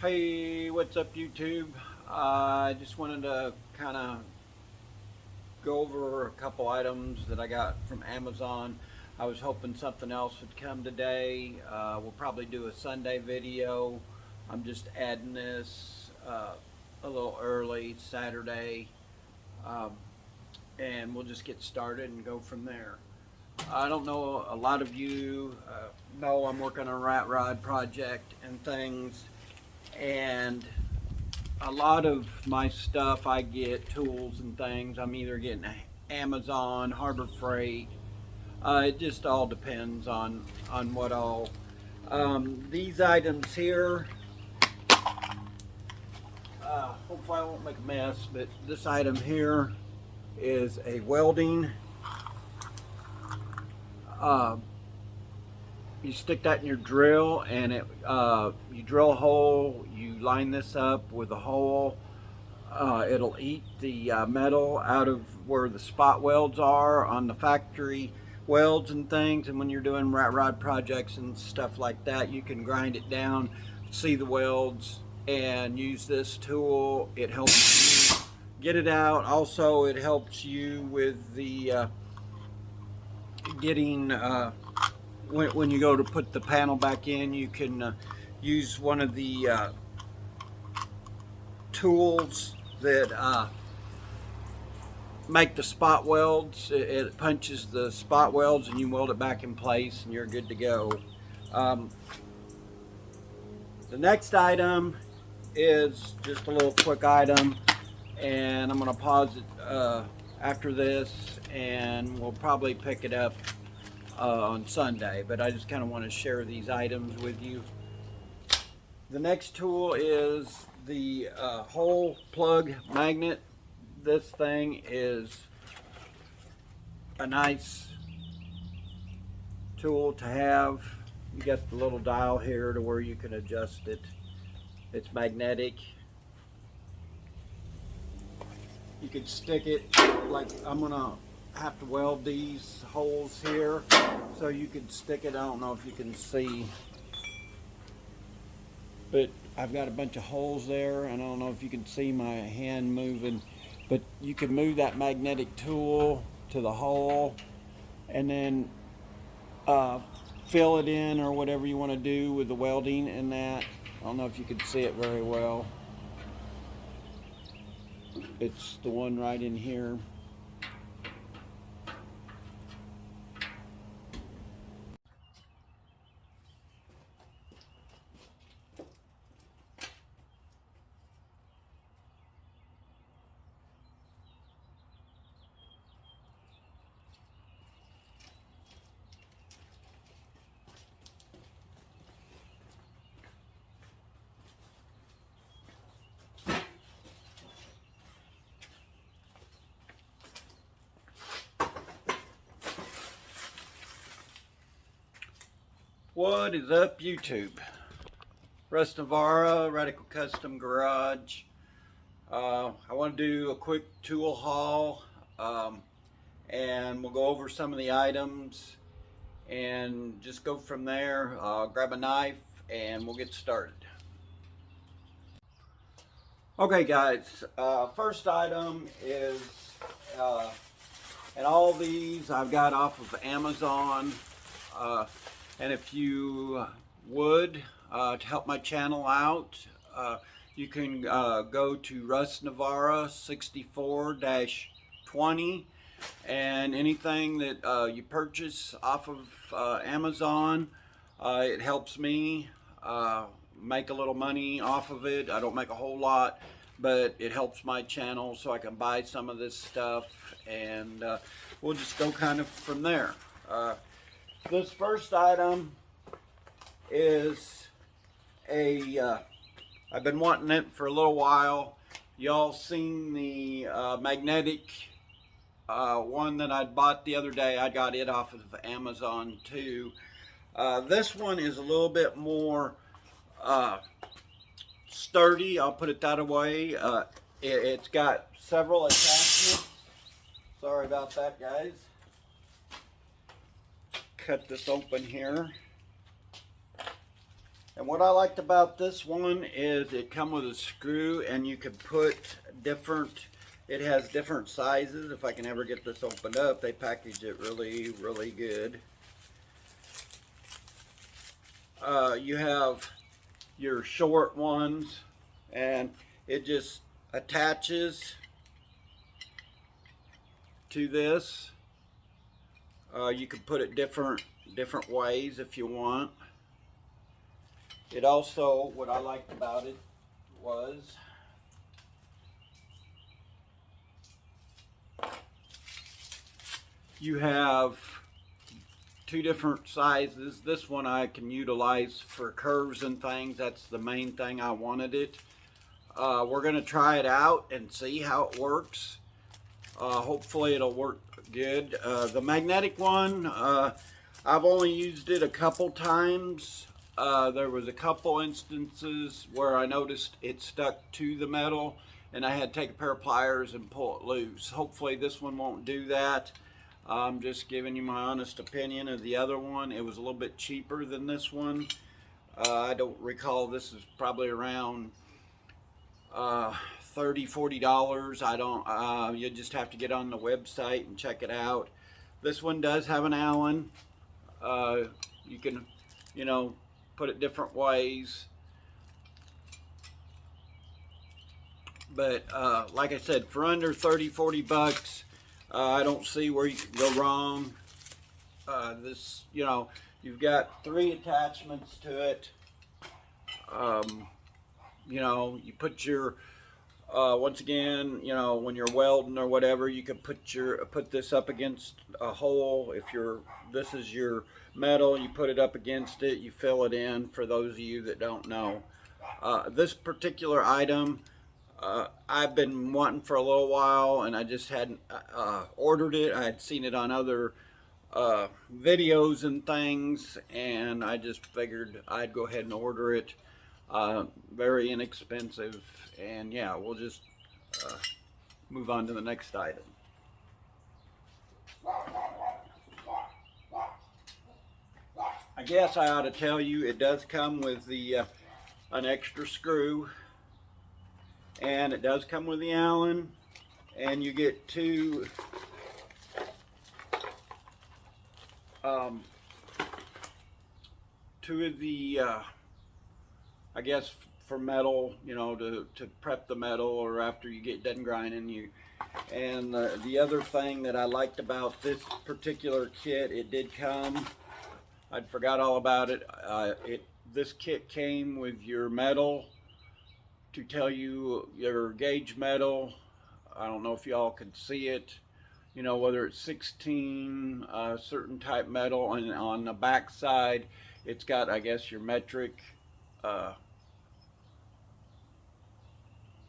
Hey, what's up YouTube? I just wanted to kind of go over a couple items that I got from Amazon. I was hoping something else would come today. We'll probably do a Sunday video. I'm just adding this a little early, Saturday, um, and we'll just get started and go from there. I don't know, a lot of you know I'm working on a rat rod project and things, and a lot of my stuff I get tools and things. I'm either getting Amazon, Harbor Freight. It just all depends on what all. These items here. Hopefully I won't make a mess, but this item here is a welding. You stick that in your drill, and you drill a hole. You line this up with a hole. It'll eat the metal out of where the spot welds are on the factory welds and things. And when you're doing rat rod projects and stuff like that, you can grind it down, see the welds, and use this tool. It helps you get it out. Also, it helps you with the getting when you go to put the panel back in. You can use one of the tools that make the spot welds. It punches the spot welds and you weld it back in place and you're good to go. The next item is just a little quick item, and I'm going to pause it after this, and we'll probably pick it up on Sunday, but I just kind of want to share these items with you. The next tool is the hole plug magnet. This thing is a nice tool to have. You got the little dial here to where you can adjust it. It's magnetic. You could stick it, like I'm gonna have to weld these holes here, so you could stick it. I don't know if you can see, but I've got a bunch of holes there, and I don't know if you can see my hand moving, but you can move that magnetic tool to the hole and then fill it in or whatever you want to do with the welding and that. I don't know if you can see it very well. It's the one right in here. What is up, YouTube? Russ Navarra, Radical Custom Garage. I want to do a quick tool haul, and we'll go over some of the items and just go from there. Grab a knife and we'll get started. Okay guys, first item is, and all these I've got off of Amazon. And if you would, to help my channel out, you can go to Russ Navarra 64-20, and anything that you purchase off of Amazon, it helps me make a little money off of it. I don't make a whole lot, but it helps my channel so I can buy some of this stuff, and we'll just go kind of from there. This first item is I've been wanting it for a little while. Y'all seen the magnetic one that I bought the other day. I got it off of Amazon too. This one is a little bit more sturdy, I'll put it that way. It's got several attachments. Sorry about that, guys. Cut this open here. And what I liked about this one is it come with a screw, and you can put different, it has different sizes. If I can ever get this opened up, they package it really, really good. You have your short ones, and it just attaches to this. You can put it different ways if you want. It also, what I liked about it was you have two different sizes. This one I can utilize for curves and things. That's the main thing I wanted it. We're going to try it out and see how it works. Hopefully it'll work good. The magnetic one, I've only used it a couple times. There was a couple instances where I noticed it stuck to the metal and I had to take a pair of pliers and pull it loose. Hopefully this one won't do that. I'm just giving you my honest opinion of the other one. It was a little bit cheaper than this one. I don't recall, this is probably around $30–40. I don't, you just have to get on the website and check it out. This one does have an Allen. You can, you know, put it different ways. But like I said, for under 30–40 bucks, I don't see where you can go wrong. This, you know, you've got 3 attachments to it. You know, you put your once again, you know, when you're welding or whatever, you can put this up against a hole. If this is your metal, you put it up against it, you fill it in, for those of you that don't know. This particular item, I've been wanting for a little while, and I just hadn't ordered it. I had seen it on other videos and things, and I just figured I'd go ahead and order it. Very inexpensive, and yeah, we'll just move on to the next item. I guess I ought to tell you, it does come with the an extra screw, and it does come with the Allen, and you get two of the I guess for metal, you know, to prep the metal, or after you get done grinding you. And the other thing that I liked about this particular kit, it did come, I'd forgot all about it. This kit came with your metal to tell you your gauge metal. I don't know if y'all can see it, you know, whether it's 16 certain type metal, and on the back side it's got, I guess, your metric,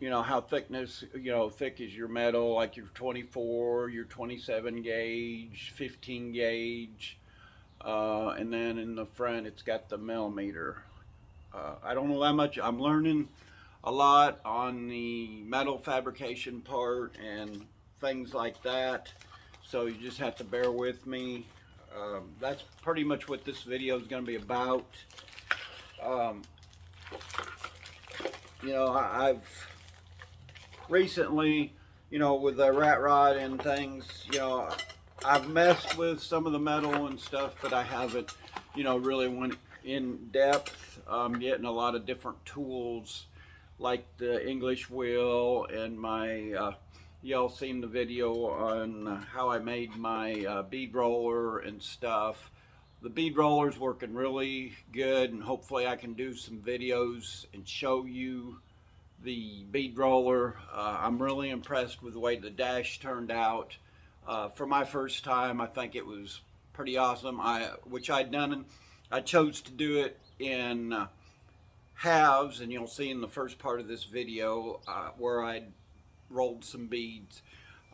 you know, how thickness, you know, thick is your metal, like your 24, your 27 gauge, 15 gauge, and then in the front it's got the millimeter. I don't know that much. I'm learning a lot on the metal fabrication part and things like that, so you just have to bear with me. That's pretty much what this video is going to be about. You know, I've recently, you know, with the rat rod and things, you know, I've messed with some of the metal and stuff, but I haven't, you know, really went in depth. I'm getting a lot of different tools, like the English wheel, and my y'all seen the video on how I made my bead roller and stuff. The bead roller's working really good, and hopefully I can do some videos and show you the bead roller. I'm really impressed with the way the dash turned out. For my first time, I think it was pretty awesome. Which I'd done, I chose to do it in halves, and you'll see in the first part of this video where I rolled some beads.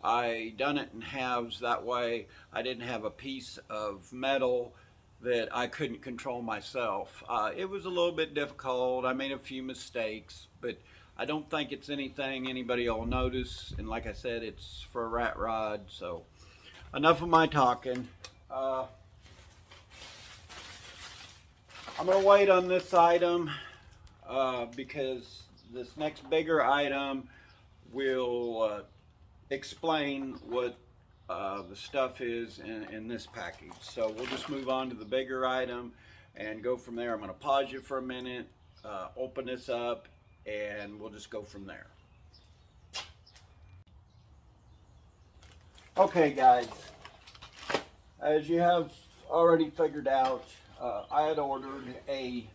I done it in halves, that way I didn't have a piece of metal that I couldn't control myself. It was a little bit difficult. I made a few mistakes, but I don't think it's anything anybody will notice, and like I said, it's for a rat rod. So enough of my talking. I'm going to wait on this item because this next bigger item will explain what the stuff is in this package. So we'll just move on to the bigger item and go from there. I'm going to pause you for a minute, open this up, and we'll just go from there. Okay guys, as you have already figured out, I had ordered a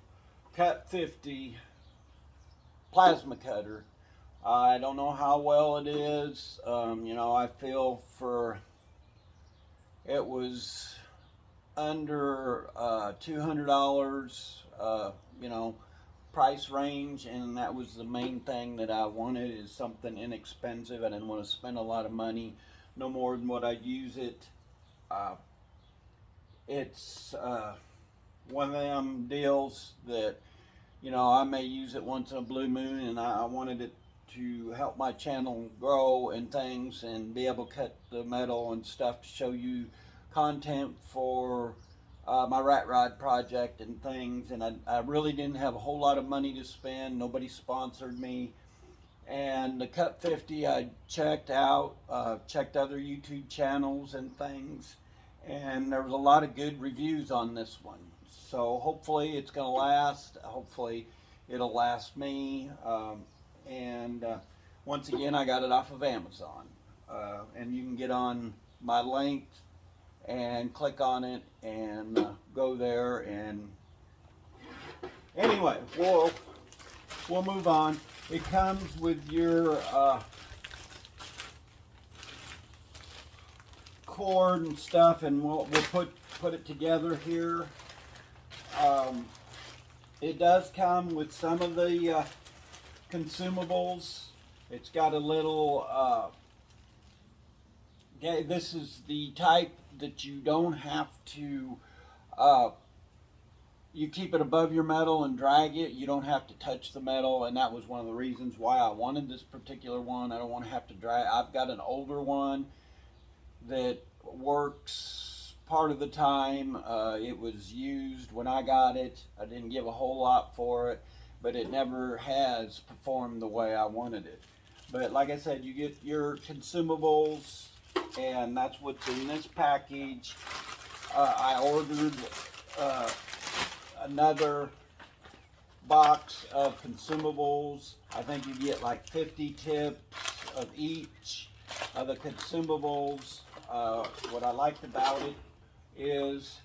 Cut 50 plasma cutter. I don't know how well it is. You know, I feel for it was under $200, you know, price range, and that was the main thing that I wanted, is something inexpensive. I didn't want to spend a lot of money, no more than what I'd use it. It's one of them deals that, you know, I may use it once in a blue moon, and I wanted it to help my channel grow and things, and be able to cut the metal and stuff to show you content for my rat rod project and things. And I really didn't have a whole lot of money to spend. Nobody sponsored me. And the Cut 50 I checked out, checked other YouTube channels and things, and there was a lot of good reviews on this one. So hopefully it's going to last. Hopefully it'll last me. Once again, I got it off of Amazon. And you can get on my link and click on it and go there. And anyway, we'll move on. It comes with your cord and stuff, and we'll put it together here. It does come with some of the consumables. It's got a little this is the type that you don't have to you keep it above your metal and drag it. You don't have to touch the metal, and that was one of the reasons why I wanted this particular one. I don't want to have to drag. I've got an older one that works part of the time. It was used when I got it. I didn't give a whole lot for it, but it never has performed the way I wanted it. But like I said, you get your consumables, and that's what's in this package. I ordered another box of consumables. I think you get like 50 tips of each of the consumables. What I liked about it is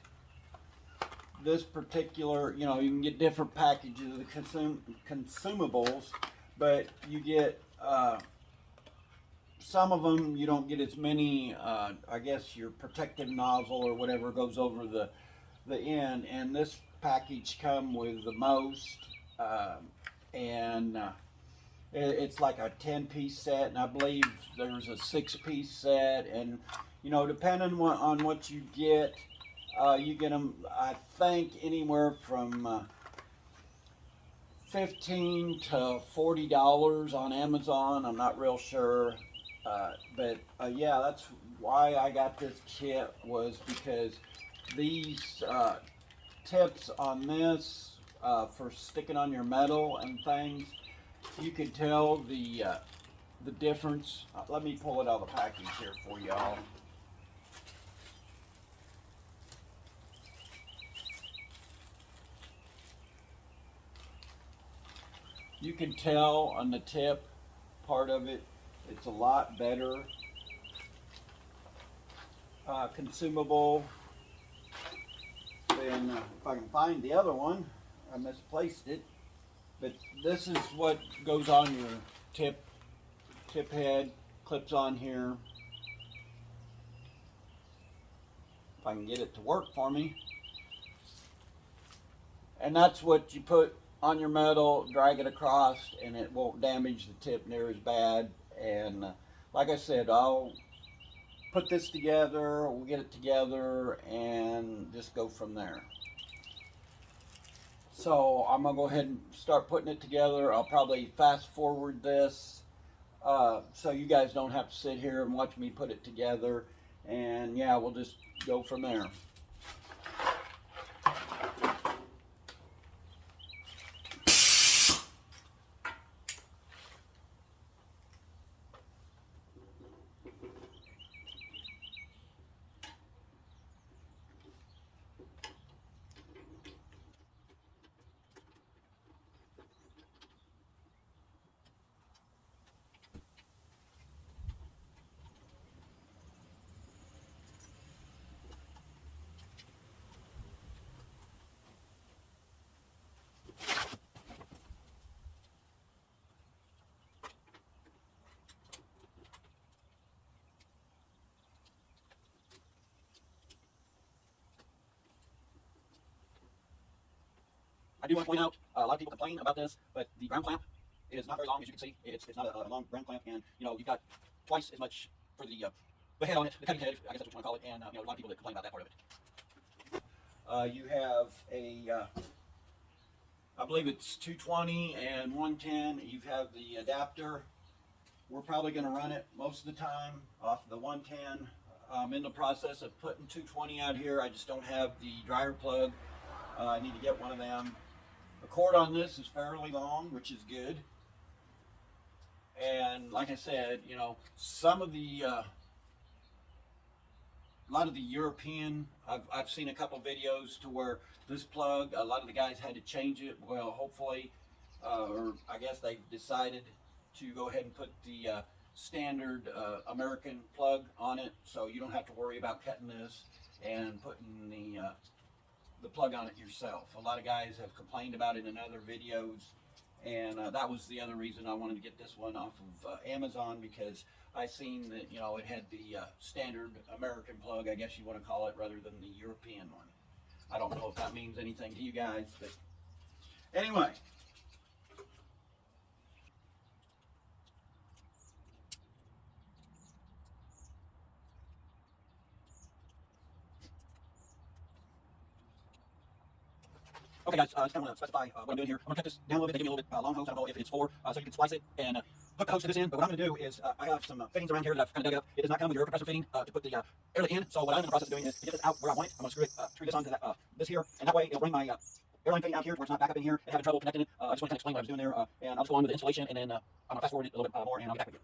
this particular, you know, you can get different packages of the consumables, but you get some of them you don't get as many. I guess your protective nozzle or whatever goes over the end, and this package come with the most, it's like a 10-piece set, and I believe there's a 6-piece set, and you know, depending on what you get them, I think, anywhere from $15 to $40 on Amazon. I'm not real sure, but yeah, that's why I got this kit, was because these tips on this for sticking on your metal and things, you can tell the difference. Let me pull it out of the package here for y'all. You can tell on the tip part of it, it's a lot better consumable than, if I can find the other one, I misplaced it, but this is what goes on your tip head, clips on here. If I can get it to work for me. And that's what you put on your metal, drag it across, and it won't damage the tip near as bad. And like I said, I'll put this together, we'll get it together, and just go from there. So I'm gonna go ahead and start putting it together. I'll probably fast forward this so you guys don't have to sit here and watch me put it together. And yeah, we'll just go from there. do want to point out, a lot of people complain about this, but the ground clamp is not very long, as you can see. It's not a long ground clamp, and you've got twice as much for the head on it, the cutting head, I guess that's what you want to call it, and a lot of people that complain about that part of it. You have a, I believe it's 220 and 110. You have the adapter. We're probably going to run it most of the time off the 110. I'm in the process of putting 220 out here. I just don't have the dryer plug. I need to get one of them. The cord on this is fairly long, which is good. And like I said, some of the a lot of the European, I've seen a couple videos to where this plug, a lot of the guys had to change it. Well, hopefully, or I guess they've decided to go ahead and put the standard American plug on it, so you don't have to worry about cutting this and putting the plug on it yourself. A lot of guys have complained about it in other videos, and that was the other reason I wanted to get this one off of Amazon, because I seen that it had the standard American plug, I guess you want to call it, rather than the European one. I don't know if that means anything to you guys, but anyway. Okay guys, I just kind of want to specify what I'm doing here. I'm going to cut this down a little bit. They give me a little bit long hose. I don't know if it's for, so you can splice it and hook the hose to this end. But what I'm going to do is, I have some fittings around here that I've kind of dug up. It does not come with your air compressor fitting to put the airlet in. So what I'm in the process of doing is to get this out where I want it. I'm going to screw this onto that, this here, and that way it'll bring my airline fitting out here where it's not back up in here and having trouble connecting it. I just want to kind of explain what I was doing there, and I'll just go on with the installation, and then I'm going to fast forward it a little bit more, and I'll get back with you.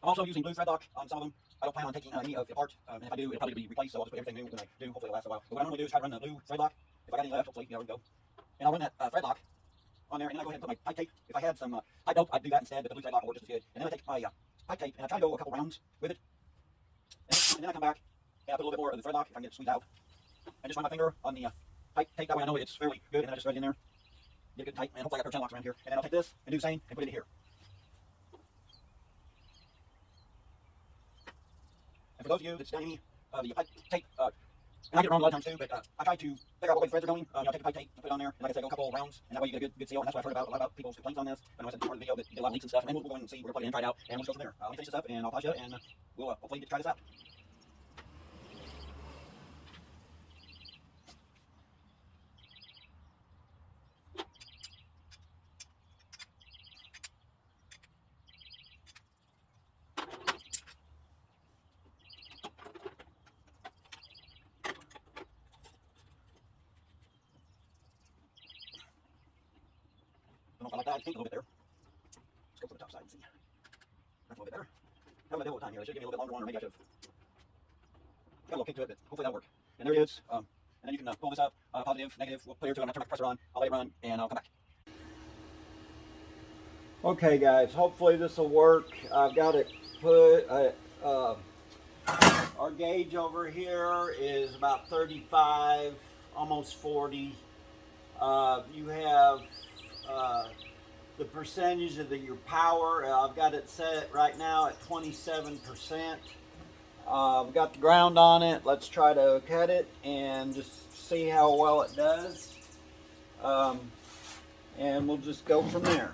I'm also using blue thread lock on some of them. I don't plan on taking any of it apart, and if I do, it'll probably be replaced, so I'll just put everything new when I do. Hopefully it'll last a while. But what I normally do is try to run the blue thread lock. If I got any left, hopefully, there we go. And I'll run that thread lock on there, and then I go ahead and put my pipe tape. If I had some pipe dope, I'd do that instead, but the blue thread lock will work just as good. And then I take my pipe tape, and I try to go a couple rounds with it. And then I come back, and I put a little bit more of the thread lock, if I can get it squeezed out. And just run my finger on the pipe tape, that way I know it's fairly good, and then I just thread it in there. Get it good and tight, and hopefully I got 10 locks around here. And then I'll take this, and do the same, and put it in here. And for those of you that's done any of the pipe tape, and I get it wrong a lot of times too, but I try to figure out what way the threads are going. I'll take the pipe tape and put it on there, and like I said, go a couple rounds, and that way you get a good seal. And that's what I've heard about a lot about people's complaints on this. I know I said before the video that you get a lot of leaks and stuff, and then we'll go in and see. We're going to plug it in, try it out, and we'll just go from there. Let me finish this up, and I'll pause you, and we'll hopefully get to try this out. I don't know if I like that. I think a little bit there. Let's go for the top side and see. That's a little bit better. Having a little time here. They should give me a little bit longer one, or maybe I should have got a little kick to it, but hopefully that'll work. And there it is. And then you can pull this up, positive, negative. We'll put it here too. I'm going to turn my compressor on. I'll let it run, and I'll come back. Okay guys, hopefully this will work. I've got it put, our gauge over here is about 35, almost 40. You have the percentage of your power. I've got it set right now at 27%. I've got the ground on it. Let's try to cut it and just see how well it does. And we'll just go from there.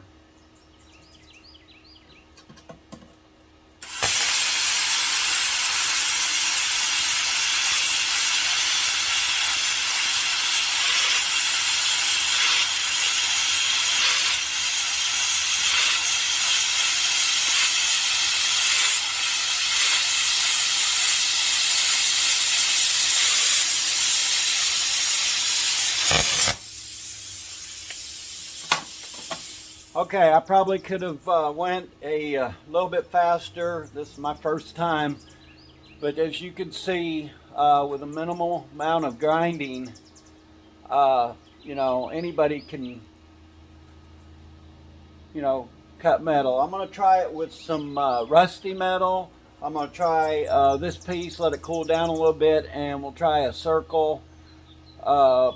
Okay, I probably could have went a little bit faster. This is my first time, but as you can see, with a minimal amount of grinding, you know, anybody can, you know, cut metal. I'm going to try it with some rusty metal. I'm going to try this piece, let it cool down a little bit, and we'll try a circle, or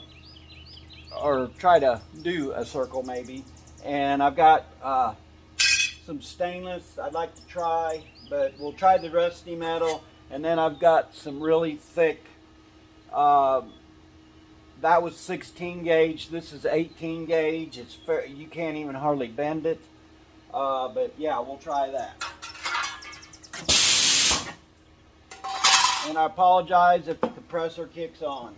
try to do a circle maybe. And I've got some stainless I'd like to try, but we'll try the rusty metal. And then I've got some really thick, that was 16 gauge, this is 18 gauge. It's fair, you can't even hardly bend it, but yeah, we'll try that. And I apologize if the compressor kicks on.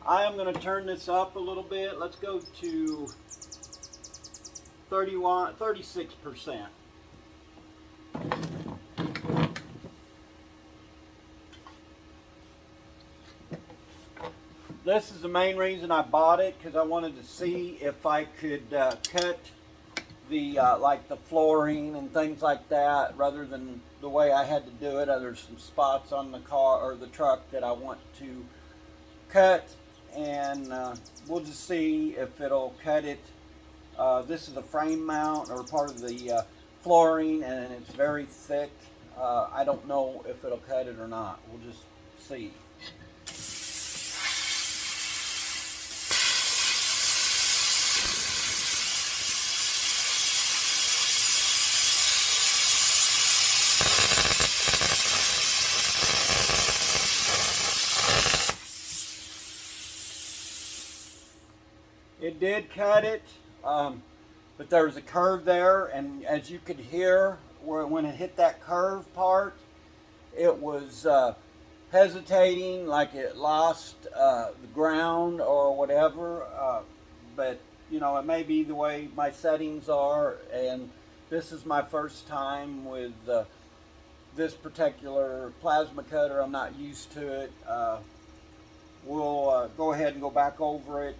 I am going to turn this up a little bit. Let's go to 36%. This is the main reason I bought it, because I wanted to see if I could cut the like the flooring and things like that, rather than the way I had to do it. There's some spots on the car or the truck that I want to cut, and we'll just see if it'll cut it. This is a frame mount, or part of the flooring, and it's very thick. I don't know if it'll cut it or not. We'll just see. It did cut it, but there was a curve there, and as you could hear, when it hit that curve part, it was hesitating, like it lost the ground or whatever. But you know, it may be the way my settings are, and this is my first time with this particular plasma cutter. I'm not used to it. We'll go ahead and go back over it,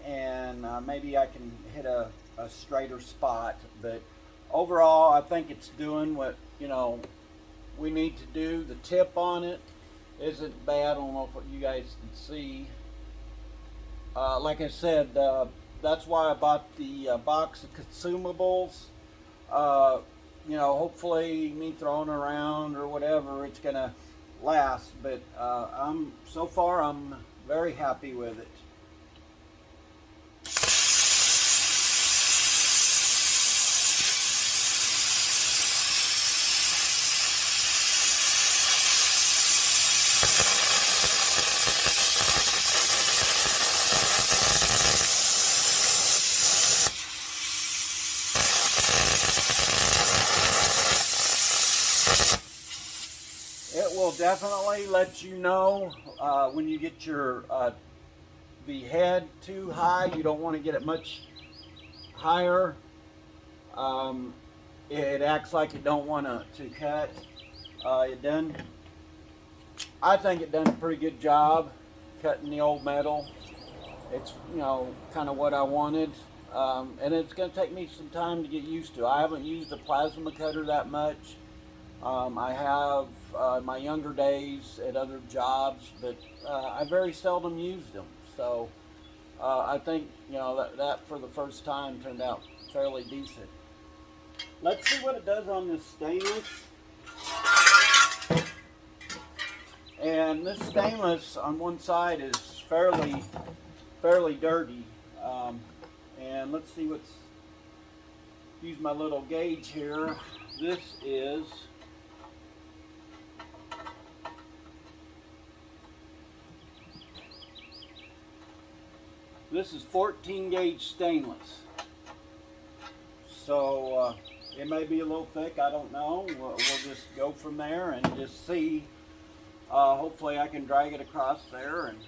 and maybe I can hit a straighter spot. But overall, I think it's doing what, you know, we need to do. The tip on it isn't bad. I don't know if you guys can see. Like I said, that's why I bought the box of consumables. You know, hopefully me throwing around or whatever, it's gonna last. But so far I'm very happy with it. It will definitely let you know when you get your the head too high. You don't want to get it much higher. It acts like it don't want to cut. I think it done a pretty good job cutting the old metal. It's, you know, kind of what I wanted. And it's going to take me some time to get used to. I haven't used a plasma cutter that much. I have in my younger days at other jobs, but I very seldom used them. So I think, you know, that for the first time turned out fairly decent. Let's see what it does on this stainless. And this stainless on one side is fairly dirty. And let's see use my little gauge here. This is 14 gauge stainless. So it may be a little thick, I don't know. We'll just go from there and just see. Hopefully I can drag it across there and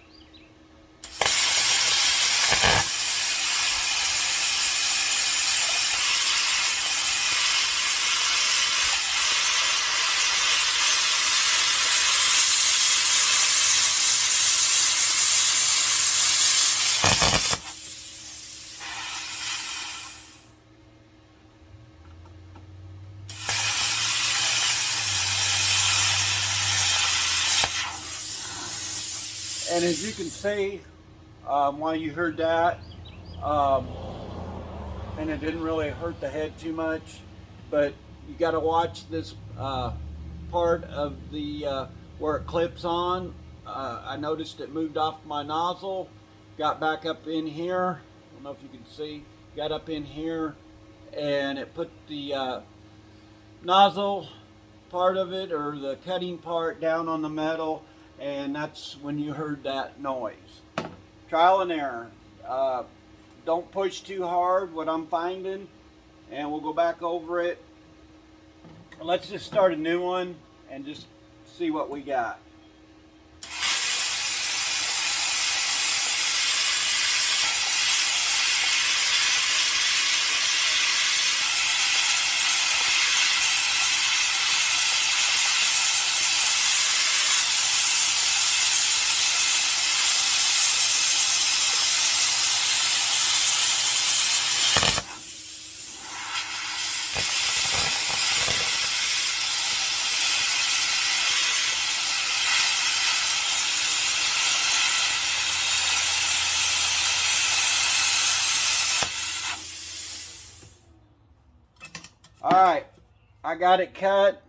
as you can see, while you heard that, and it didn't really hurt the head too much, but you got to watch this part of the where it clips on. I noticed it moved off my nozzle, got back up in here. I don't know if you can see, got up in here, and it put the nozzle part of it, or the cutting part, down on the metal, and that's when you heard that noise. Trial and error. Don't push too hard, what I'm finding, and we'll go back over it. Let's just start a new one and just see what we got. Alright, I got it cut.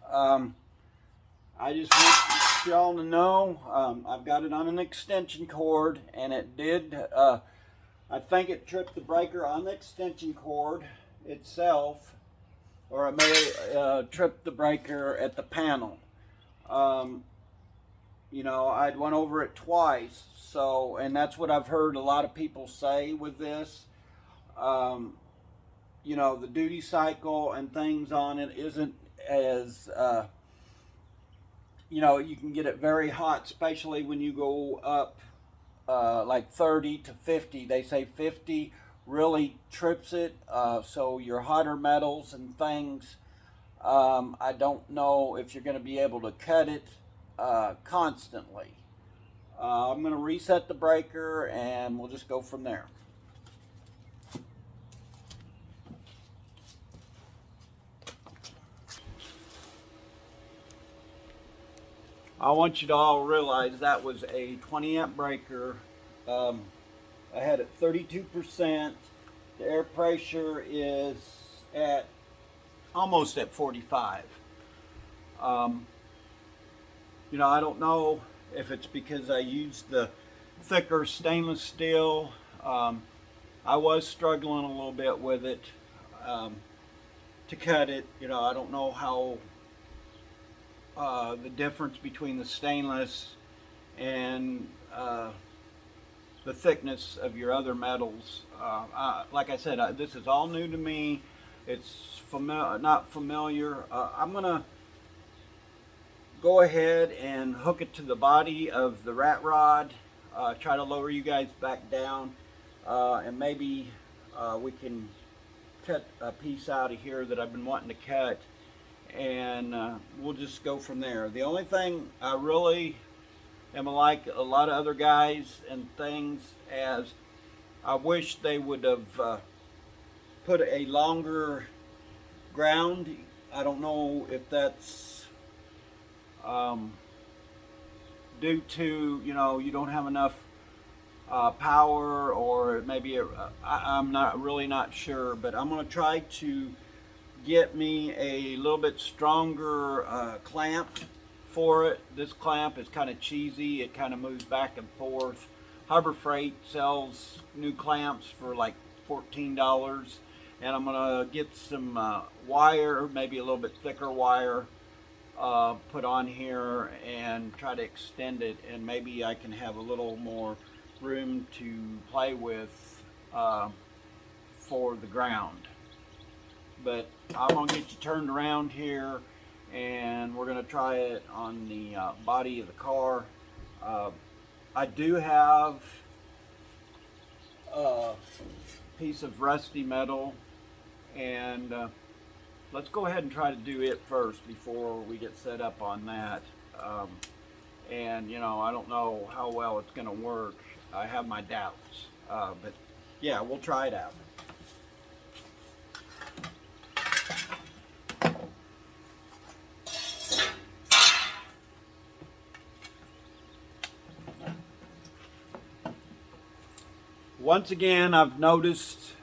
I just want y'all to know I've got it on an extension cord, and it did, I think it tripped the breaker on the extension cord itself, or it may trip the breaker at the panel. You know, I'd went over it twice, so, and that's what I've heard a lot of people say with this. You know, the duty cycle and things on it isn't as, you know, you can get it very hot, especially when you go up like 30 to 50. They say 50 really trips it, so your hotter metals and things, I don't know if you're going to be able to cut it constantly. I'm going to reset the breaker and we'll just go from there. I want you to all realize that was a 20 amp breaker. I had it 32%. The air pressure is at almost at 45. You know, I don't know if it's because I used the thicker stainless steel. I was struggling a little bit with it to cut it. You know, I don't know how the difference between the stainless and the thickness of your other metals. Like I said, this is all new to me. It's not familiar. I'm gonna go ahead and hook it to the body of the rat rod, try to lower you guys back down, and maybe we can cut a piece out of here that I've been wanting to cut, and we'll just go from there. The only thing I really am like a lot of other guys and things, as I wish they would have put a longer ground. I don't know if that's due to, you know, you don't have enough power, or maybe I'm not sure, but I'm going to try to get me a little bit stronger clamp for it. This clamp is kind of cheesy. It kind of moves back and forth. Harbor Freight sells new clamps for like $14, and I'm gonna get some wire, maybe a little bit thicker wire, put on here and try to extend it, and maybe I can have a little more room to play with for the ground. But I'm gonna get you turned around here, and we're gonna try it on the body of the car. I do have a piece of rusty metal, and let's go ahead and try to do it first before we get set up on that. And you know, I don't know how well it's gonna work. I have my doubts, but yeah, we'll try it out. Once again, I've noticed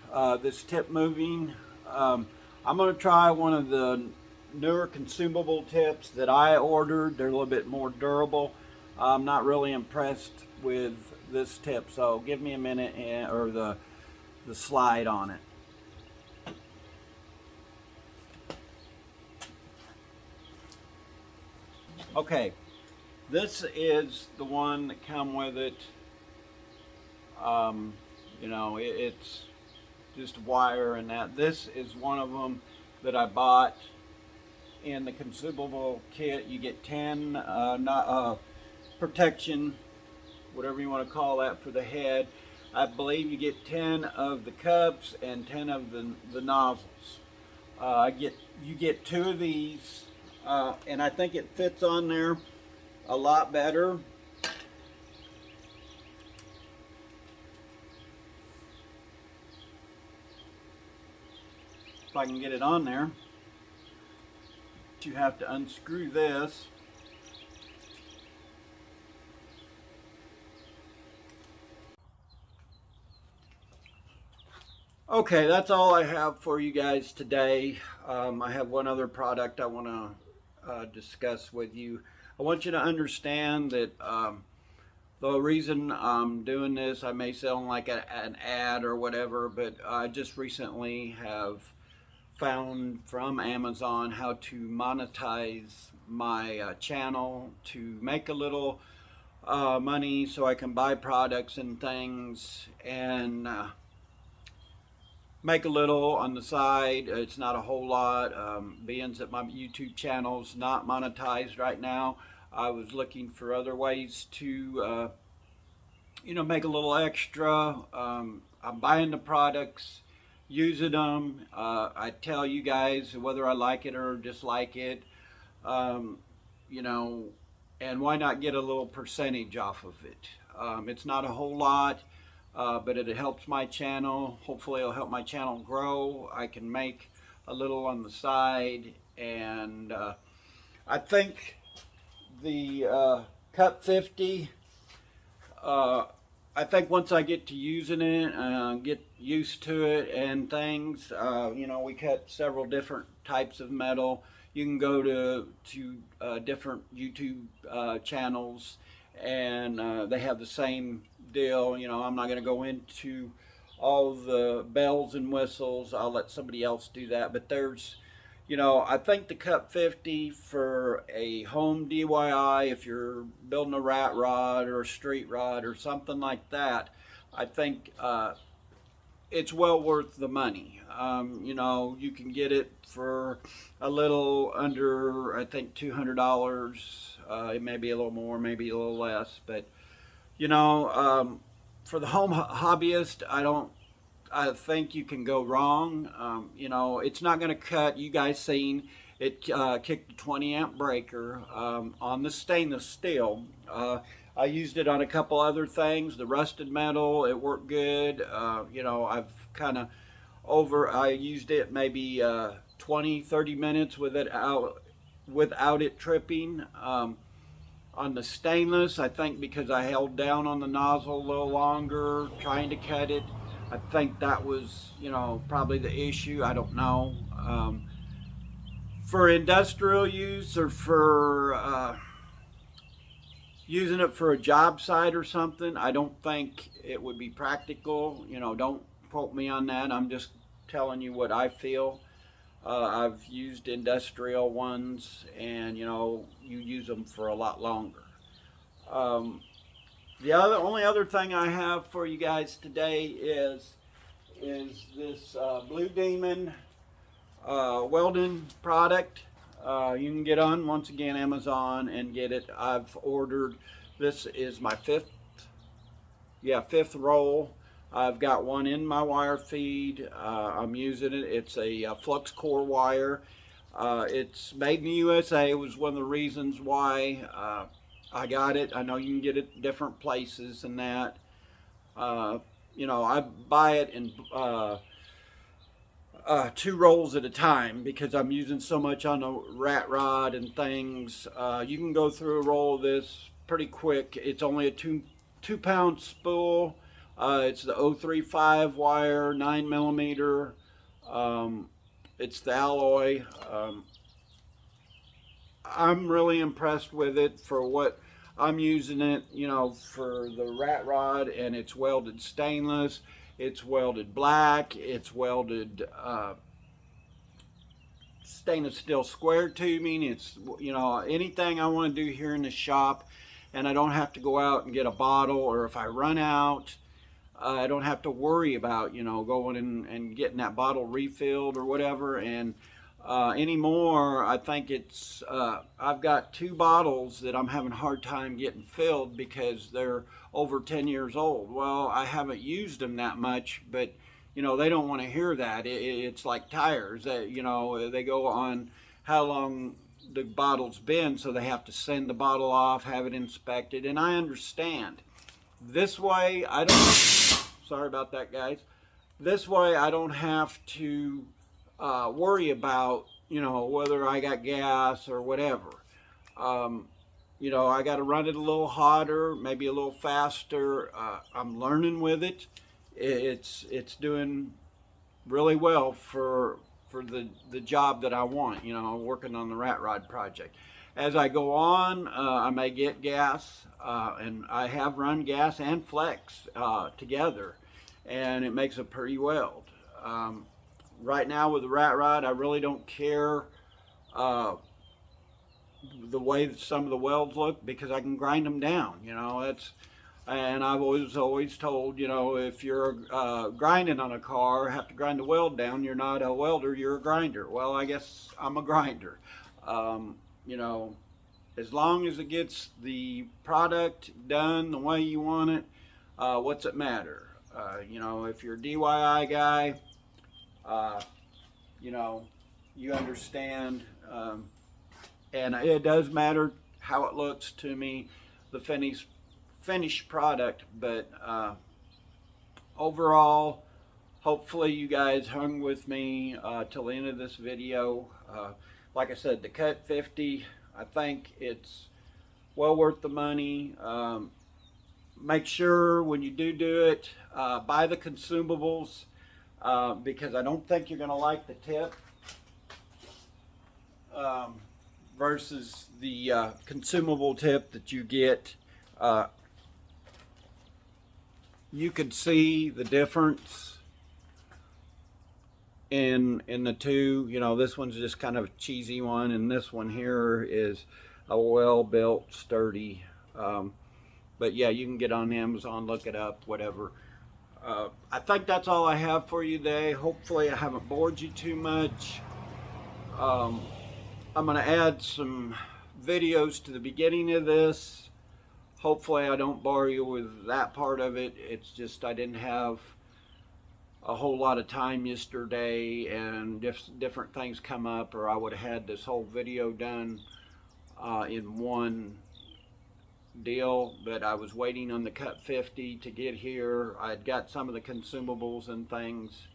this tip moving. I'm going to try one of the newer consumable tips that I ordered. They're a little bit more durable. I'm not really impressed with this tip, so give me a minute or the slide on it. Okay, this is the one that come with it. You know, it's just wire and that. This is one of them that I bought in the consumable kit. You get 10 protection, whatever you want to call that, for the head. I believe you get 10 of the cups and 10 of the nozzles. You get 2 of these, and I think it fits on there a lot better. If I can get it on there. You have to unscrew this. Okay, that's all I have for you guys today. I have one other product I want to discuss with you. I want you to understand that the reason I'm doing this, I may sound like an ad or whatever, but I just recently have found from Amazon how to monetize my channel to make a little money so I can buy products and things and make a little on the side. It's not a whole lot, being that my YouTube channel's not monetized right now. I was looking for other ways to you know, make a little extra. I'm buying the products, using them. I tell you guys whether I like it or dislike it, you know, and why not get a little percentage off of it. It's not a whole lot, but it helps my channel. Hopefully it'll help my channel grow. I can make a little on the side, and I think the Cup 50, I think once I get to using it, get used to it and things, you know, we cut several different types of metal. You can go to different YouTube channels, and they have the same deal. You know, I'm not going to go into all the bells and whistles. I'll let somebody else do that. But there's, you know, I think the Cup 50 for a home DYI, if you're building a rat rod or a street rod or something like that, I think it's well worth the money. You know, you can get it for a little under, I think, $200. It may be a little more, maybe a little less, but you know, for the home hobbyist, I think you can go wrong. You know, it's not going to cut. You guys seen it kicked a 20 amp breaker on the stainless steel. I used it on a couple other things. The rusted metal, it worked good. You know, I've kind of I used it maybe 20-30 minutes without it tripping. On the stainless, I think because I held down on the nozzle a little longer trying to cut it, I think that was, you know, probably the issue. I don't know. For industrial use or for using it for a job site or something, I don't think it would be practical. You know, don't quote me on that. I'm just telling you what I feel. I've used industrial ones, and you know, you use them for a lot longer. The only other thing I have for you guys today is this Blue Demon welding product. You can get on, once again, Amazon and get it. I've ordered, this is my fifth roll. I've got one in my wire feed. I'm using it. It's a Flux core wire. It's made in the USA. It was one of the reasons why I got it. I know you can get it different places and that. You know, I buy it in 2 rolls at a time because I'm using so much on the rat rod and things. You can go through a roll of this pretty quick. It's only a 2 pound spool. It's the 035 wire, 9mm. It's the alloy. I'm really impressed with it for what I'm using it, for the rat rod, and it's welded stainless, it's welded black, it's welded stainless steel square tubing. It's, anything I want to do here in the shop, and I don't have to go out and get a bottle, or if I run out, I don't have to worry about, going and getting that bottle refilled or whatever. And anymore, I think it's, I've got 2 bottles that I'm having a hard time getting filled because they're over 10 years old. Well, I haven't used them that much, but they don't want to hear that. It's like tires. They go on how long the bottle's been, so they have to send the bottle off, have it inspected, and I understand. This way, I don't, sorry about that, guys. This way, I don't have to worry about, whether I got gas or whatever. I got to run it a little hotter, maybe a little faster. I'm learning with it. It's doing really well for the job that I want, working on the rat rod project. As I go on, I may get gas, and I have run gas and flex together, and it makes a pretty weld. Right now with the rat rod, I really don't care the way that some of the welds look, because I can grind them down. And I've always told, if you're grinding on a car, have to grind the weld down, you're not a welder, you're a grinder. Well, I guess I'm a grinder. As long as it gets the product done the way you want it, what's it matter? If you're a DYI guy, you understand, and it does matter how it looks to me, the finished product. But overall, hopefully you guys hung with me till the end of this video. Like I said, the Cut 50, I think it's well worth the money. Make sure when you do it, buy the consumables, because I don't think you're going to like the tip versus the consumable tip that you get. You could see the difference in the two. This one's just kind of a cheesy one, and this one here is a well-built, sturdy. But yeah, you can get on Amazon, look it up, whatever. I think that's all I have for you today. Hopefully I haven't bored you too much. I'm going to add some videos to the beginning of this. Hopefully I don't bore you with that part of it. It's just I didn't have a whole lot of time yesterday, and different things come up, or I would have had this whole video done in one deal. But I was waiting on the Cut 50 to get here. I had got some of the consumables and things,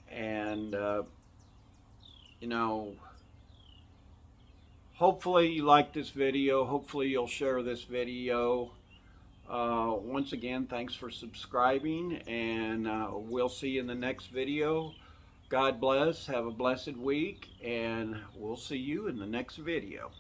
and hopefully you like this video. Hopefully you'll share this video. Once again, thanks for subscribing, and we'll see you in the next video. God bless. Have a blessed week, and we'll see you in the next video.